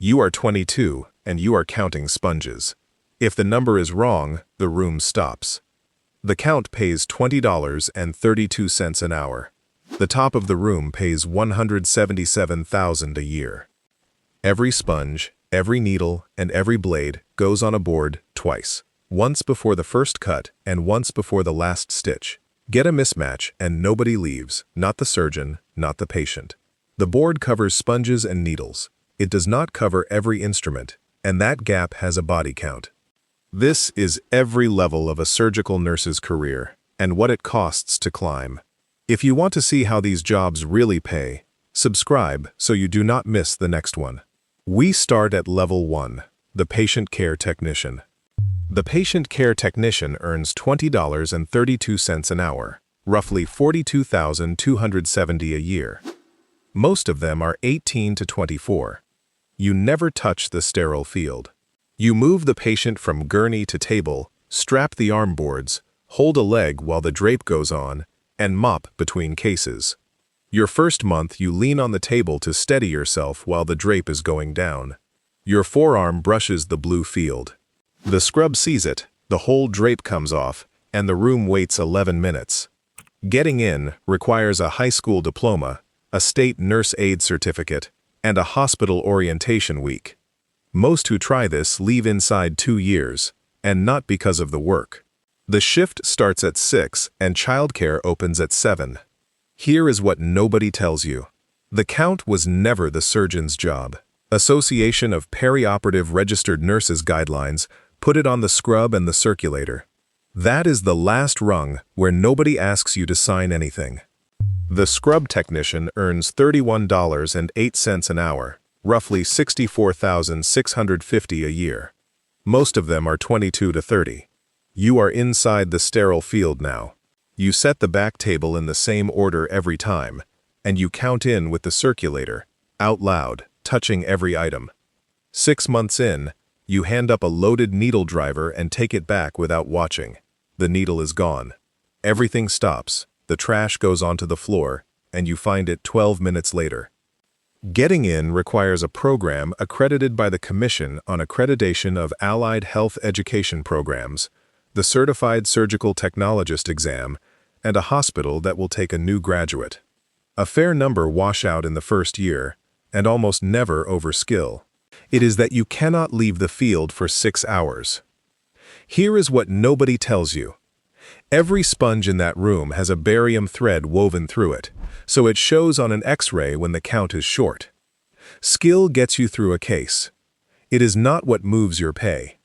You are 22, and you are counting sponges. If the number is wrong, the room stops. The count pays $20.32 an hour. The top of the room pays $177,000 a year. Every sponge, every needle, and every blade goes on a board twice. Once before the first cut and once before the last stitch. Get a mismatch and nobody leaves, not the surgeon, not the patient. The board covers sponges and needles. It does not cover every instrument, and that gap has a body count. This is every level of a surgical nurse's career, and what it costs to climb. If you want to see how these jobs really pay, subscribe so you do not miss the next one. We start at level 1, the patient care technician. The patient care technician earns $20.32 an hour, roughly $42,270 a year. Most of them are 18 to 24. You never touch the sterile field. You move the patient from gurney to table, strap the arm boards, hold a leg while the drape goes on, and mop between cases. Your first month you lean on the table to steady yourself while the drape is going down. Your forearm brushes the blue field. The scrub sees it, the whole drape comes off, and the room waits 11 minutes. Getting in requires a high school diploma, a state nurse aid certificate, and a hospital orientation week. Most who try this leave inside 2 years, and not because of the work. The shift starts at 6 and childcare opens at 7. Here is what nobody tells you. The count was never the surgeon's job. Association of Perioperative Registered Nurses Guidelines put it on the scrub and the circulator. That is the last rung where nobody asks you to sign anything. The scrub technician earns $31.08 an hour, roughly $64,650 a year. Most of them are 22 to 30. You are inside the sterile field now. You set the back table in the same order every time, and you count in with the circulator, out loud, touching every item. 6 months in, you hand up a loaded needle driver and take it back without watching. The needle is gone. Everything stops, the trash goes onto the floor, and you find it 12 minutes later. Getting in requires a program accredited by the Commission on Accreditation of Allied Health Education Programs, the Certified Surgical Technologist exam, and a hospital that will take a new graduate. A fair number wash out in the first year, and almost never overskill. It is that you cannot leave the field for 6 hours. Here is what nobody tells you. Every sponge in that room has a barium thread woven through it, so it shows on an X-ray when the count is short. Skill gets you through a case. It is not what moves your pay.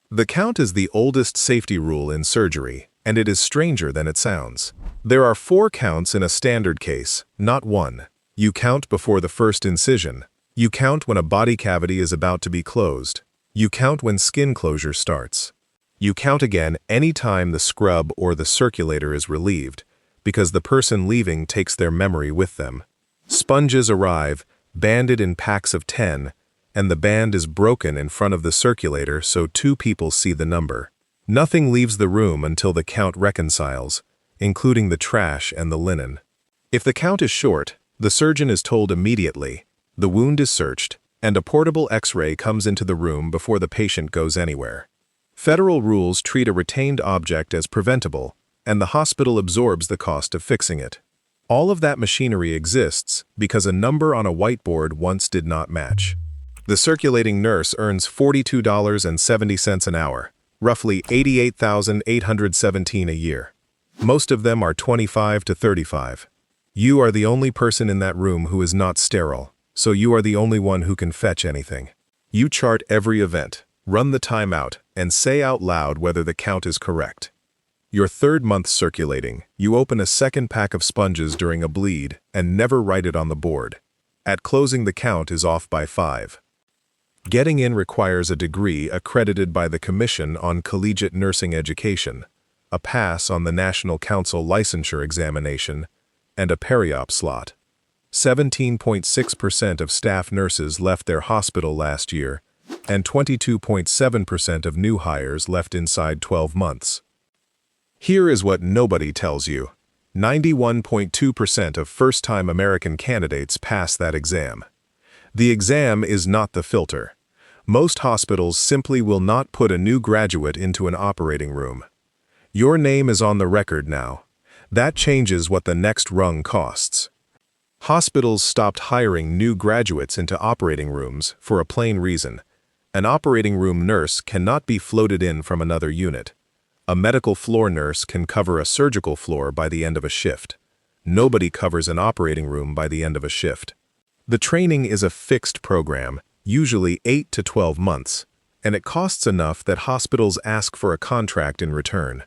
The count is the oldest safety rule in surgery, and it is stranger than it sounds. There are 4 counts in a standard case, not 1. You count before the first incision. You count when a body cavity is about to be closed. You count when skin closure starts. You count again any time the scrub or the circulator is relieved, because the person leaving takes their memory with them. Sponges arrive, banded in packs of 10, and the band is broken in front of the circulator so 2 people see the number. Nothing leaves the room until the count reconciles, including the trash and the linen. If the count is short, the surgeon is told immediately, the wound is searched, and a portable X-ray comes into the room before the patient goes anywhere. Federal rules treat a retained object as preventable, and the hospital absorbs the cost of fixing it. All of that machinery exists because a number on a whiteboard once did not match. The circulating nurse earns $42.70 an hour, roughly $88,817 a year. Most of them are 25 to 35. You are the only person in that room who is not sterile, so you are the only one who can fetch anything. You chart every event, run the timeout, and say out loud whether the count is correct. Your 3rd month circulating, you open a second pack of sponges during a bleed and never write it on the board. At closing, the count is off by 5. Getting in requires a degree accredited by the Commission on Collegiate Nursing Education, a pass on the National Council licensure examination, and a periop slot. 17.6% of staff nurses left their hospital last year, and 22.7% of new hires left inside 12 months. Here is what nobody tells you. 91.2% of first-time American candidates pass that exam. The exam is not the filter. Most hospitals simply will not put a new graduate into an operating room. Your name is on the record now. That changes what the next rung costs. Hospitals stopped hiring new graduates into operating rooms for a plain reason. An operating room nurse cannot be floated in from another unit. A medical floor nurse can cover a surgical floor by the end of a shift. Nobody covers an operating room by the end of a shift. The training is a fixed program, usually 8 to 12 months, and it costs enough that hospitals ask for a contract in return.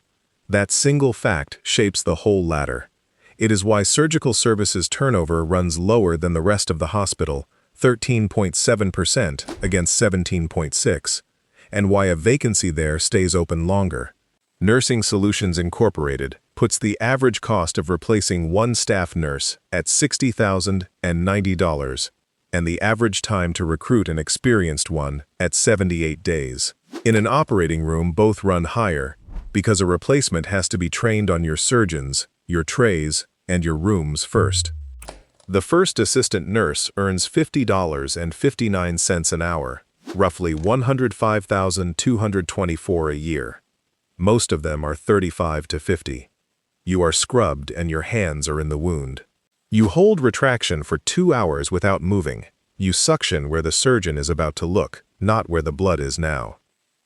That single fact shapes the whole ladder. It is why surgical services turnover runs lower than the rest of the hospital, 13.7% against 17.6%, and why a vacancy there stays open longer. Nursing Solutions Incorporated puts the average cost of replacing one staff nurse at $60,090, and the average time to recruit an experienced one at 78 days. In an operating room, both run higher, because a replacement has to be trained on your surgeons, your trays, and your rooms first. The first assistant nurse earns $50.59 an hour, roughly $105,224 a year. Most of them are 35 to 50. You are scrubbed and your hands are in the wound. You hold retraction for 2 hours without moving. You suction where the surgeon is about to look, not where the blood is now.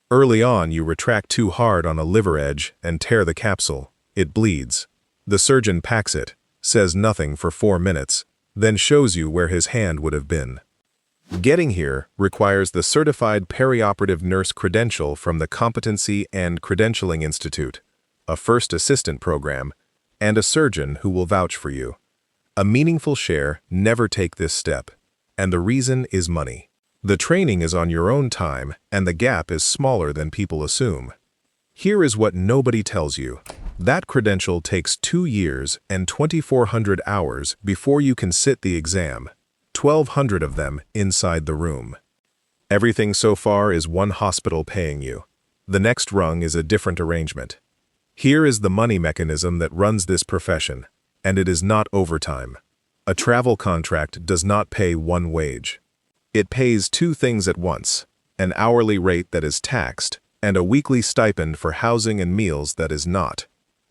Early on, you retract too hard on a liver edge and tear the capsule. It bleeds. The surgeon packs it, says nothing for 4 minutes, then shows you where his hand would have been. Getting here requires the Certified Perioperative Nurse Credential from the Competency and Credentialing Institute, a first assistant program, and a surgeon who will vouch for you. A meaningful share never take this step, and the reason is money. The training is on your own time, and the gap is smaller than people assume. Here is what nobody tells you. That credential takes 2 years and 2,400 hours before you can sit the exam, 1,200 of them inside the room. Everything so far is one hospital paying you. The next rung is a different arrangement. Here is the money mechanism that runs this profession, and it is not overtime. A travel contract does not pay one wage. It pays 2 things at once, an hourly rate that is taxed, and a weekly stipend for housing and meals that is not.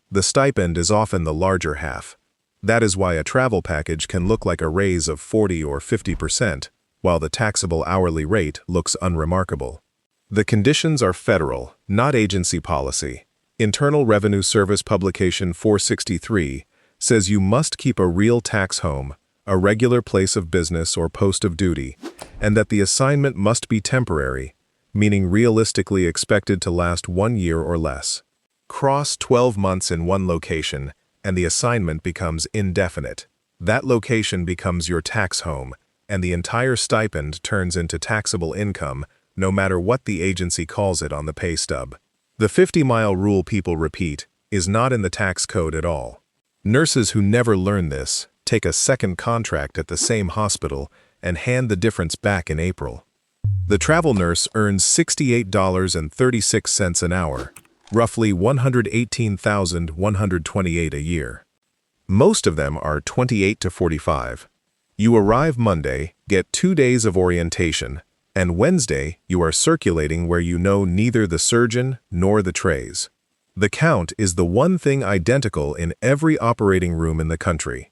The stipend is often the larger half. That is why a travel package can look like a raise of 40 or 50%, while the taxable hourly rate looks unremarkable. The conditions are federal, not agency policy. Internal Revenue Service Publication 463 says you must keep a real tax home, a regular place of business or post of duty, and that the assignment must be temporary, meaning realistically expected to last 1 year or less. Cross 12 months in one location, and the assignment becomes indefinite. That location becomes your tax home, and the entire stipend turns into taxable income, no matter what the agency calls it on the pay stub. The 50-mile rule people repeat is not in the tax code at all. Nurses who never learn this take a second contract at the same hospital and hand the difference back in April. The travel nurse earns $68.36 an hour, roughly $118,128 a year. Most of them are 28 to 45. You arrive Monday, get 2 days of orientation, and Wednesday you are circulating where you know neither the surgeon nor the trays. The count is the one thing identical in every operating room in the country.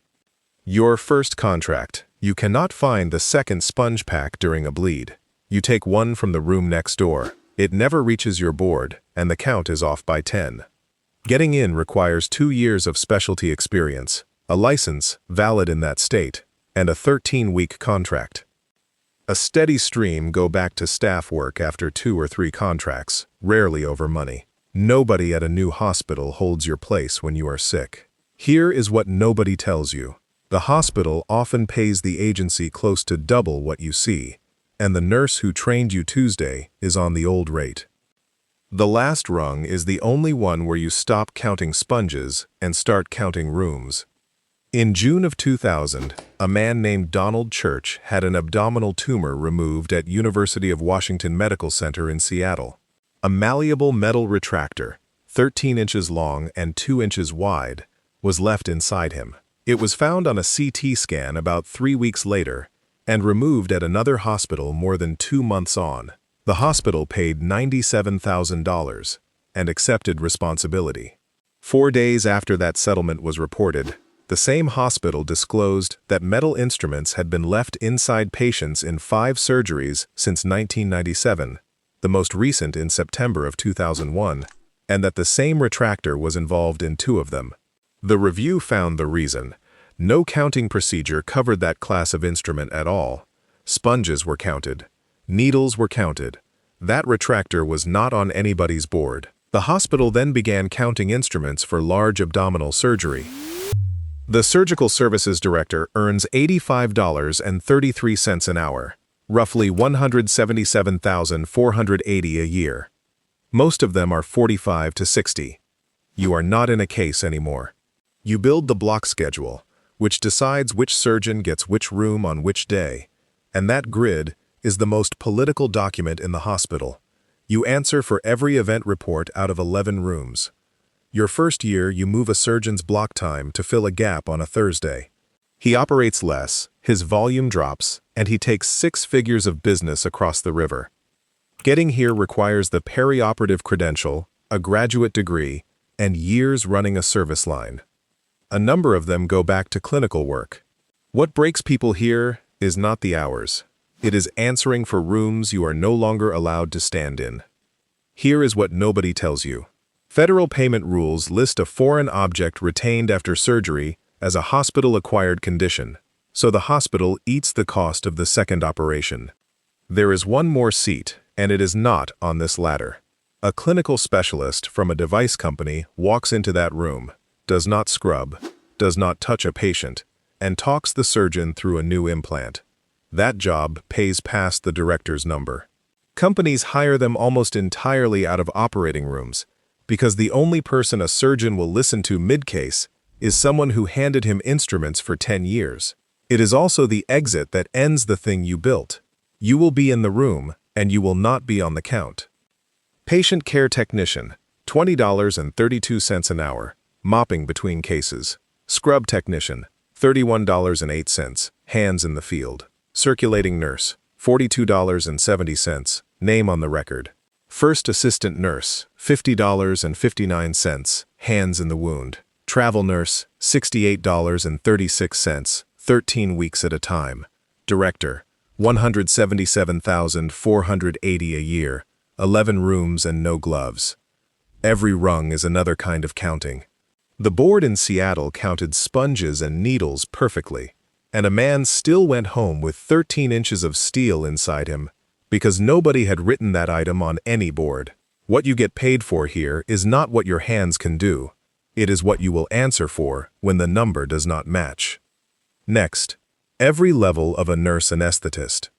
Your first contract. You cannot find the second sponge pack during a bleed. You take one from the room next door. It never reaches your board, and the count is off by 10. Getting in requires 2 years of specialty experience, a license valid in that state, and a 13-week contract. A steady stream go back to staff work after 2 or 3 contracts, rarely over money. Nobody at a new hospital holds your place when you are sick. Here is what nobody tells you. The hospital often pays the agency close to double what you see, and the nurse who trained you Tuesday is on the old rate. The last rung is the only one where you stop counting sponges and start counting rooms. In June of 2000, a man named Donald Church had an abdominal tumor removed at University of Washington Medical Center in Seattle. A malleable metal retractor, 13 inches long and 2 inches wide, was left inside him. It was found on a CT scan about 3 weeks later, and removed at another hospital more than 2 months on. The hospital paid $97,000 and accepted responsibility. 4 days after that settlement was reported, the same hospital disclosed that metal instruments had been left inside patients in 5 surgeries since 1997, the most recent in September of 2001, and that the same retractor was involved in 2 of them. The review found the reason: no counting procedure covered that class of instrument at all. Sponges were counted. Needles were counted. That retractor was not on anybody's board. The hospital then began counting instruments for large abdominal surgery. The surgical services director earns $85.33 an hour, roughly $177,480 a year. Most of them are 45 to 60. You are not in a case anymore. You build the block schedule, which decides which surgeon gets which room on which day, and that grid is the most political document in the hospital. You answer for every event report out of 11 rooms. Your first year, you move a surgeon's block time to fill a gap on a Thursday. He operates less, his volume drops, and he takes 6 figures of business across the river. Getting here requires the perioperative credential, a graduate degree, and years running a service line. A number of them go back to clinical work. What breaks people here is not the hours. It is answering for rooms you are no longer allowed to stand in. Here is what nobody tells you. Federal payment rules list a foreign object retained after surgery as a hospital-acquired condition, so the hospital eats the cost of the second operation. There is one more seat, and it is not on this ladder. A clinical specialist from a device company walks into that room, does not scrub, does not touch a patient, and talks the surgeon through a new implant. That job pays past the director's number. Companies hire them almost entirely out of operating rooms, because the only person a surgeon will listen to mid-case is someone who handed him instruments for 10 years. It is also the exit that ends the thing you built. You will be in the room, and you will not be on the count. Patient care technician, $20.32 an hour, mopping between cases. Scrub technician, $31.08, hands in the field. Circulating nurse, $42.70, name on the record. First assistant nurse, $50.59, hands in the wound. Travel nurse, $68.36, 13 weeks at a time. Director, $177,480 a year, 11 rooms and no gloves. Every rung is another kind of counting. The board in Seattle counted sponges and needles perfectly, and a man still went home with 13 inches of steel inside him because nobody had written that item on any board. What you get paid for here is not what your hands can do. It is what you will answer for when the number does not match. Next, every level of a nurse anesthetist.